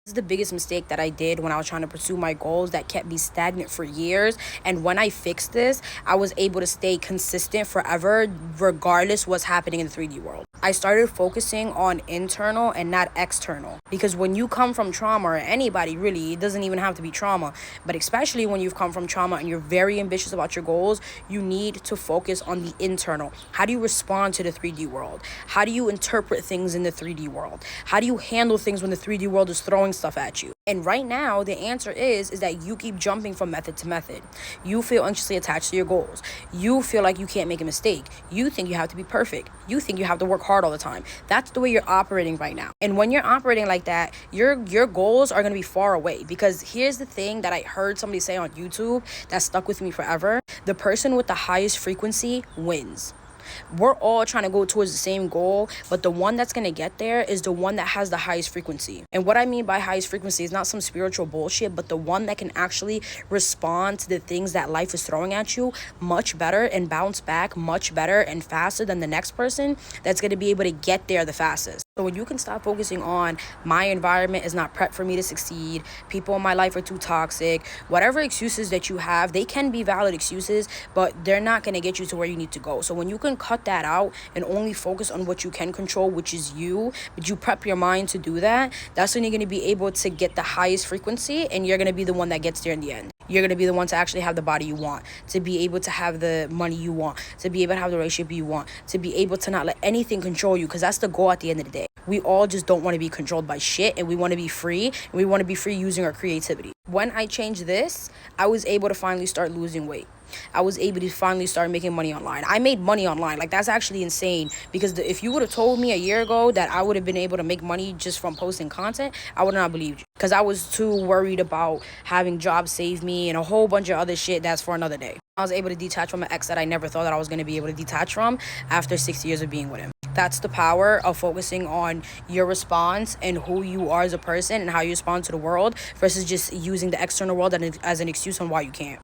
This is the biggest mistake that I did when I was trying to pursue my goals that kept me stagnant for years. And when I fixed this, I was able to stay consistent forever, regardless what's happening in the 3D world. I started focusing on internal and not external. Because when you come from trauma, or anybody really, it doesn't even have to be trauma, but especially when you've come from trauma and you're very ambitious about your goals, you need to focus on the internal. How do you respond to the 3D world? How do you interpret things in the 3D world? How do you handle things when the 3D world is throwing stuff at you? And right now, the answer is that you keep jumping from method to method. You feel anxiously attached to your goals. You feel like you can't make a mistake. You think you have to be perfect. You think you have to work hard all the time. That's the way you're operating right now. And when you're operating like that, your goals are going to be far away. Because here's the thing that I heard somebody say on YouTube that stuck with me forever. The person with the highest frequency wins. We're all trying to go towards the same goal, but the one that's going to get there is the one that has the highest frequency. And what I mean by highest frequency is not some spiritual bullshit, but the one that can actually respond to the things that life is throwing at you much better and bounce back much better and faster than the next person that's going to be able to get there the fastest. So when you can stop focusing on my environment is not prepped for me to succeed, people in my life are too toxic, whatever excuses that you have, they can be valid excuses, but they're not going to get you to where you need to go. So when you can cut that out and only focus on what you can control, which is you, but you prep your mind to do that, that's when you're going to be able to get the highest frequency, and you're going to be the one that gets there in the end. You're going to be the one to actually have the body you want, to be able to have the money you want, to be able to have the relationship you want, to be able to not let anything control you, because that's the goal at the end of the day. We all just don't want to be controlled by shit, and we want to be free, and we want to be free using our creativity. When I changed this, I was able to finally start losing weight. I was able to finally start making money online. I made money online. Like, that's actually insane, because if you would have told me a year ago that I would have been able to make money just from posting content, I would not believe you, because I was too worried about having jobs save me and a whole bunch of other shit that's for another day. I was able to detach from an ex that I never thought that I was going to be able to detach from after 6 years of being with him. That's the power of focusing on your response and who you are as a person and how you respond to the world versus just using the external world as an excuse on why you can't.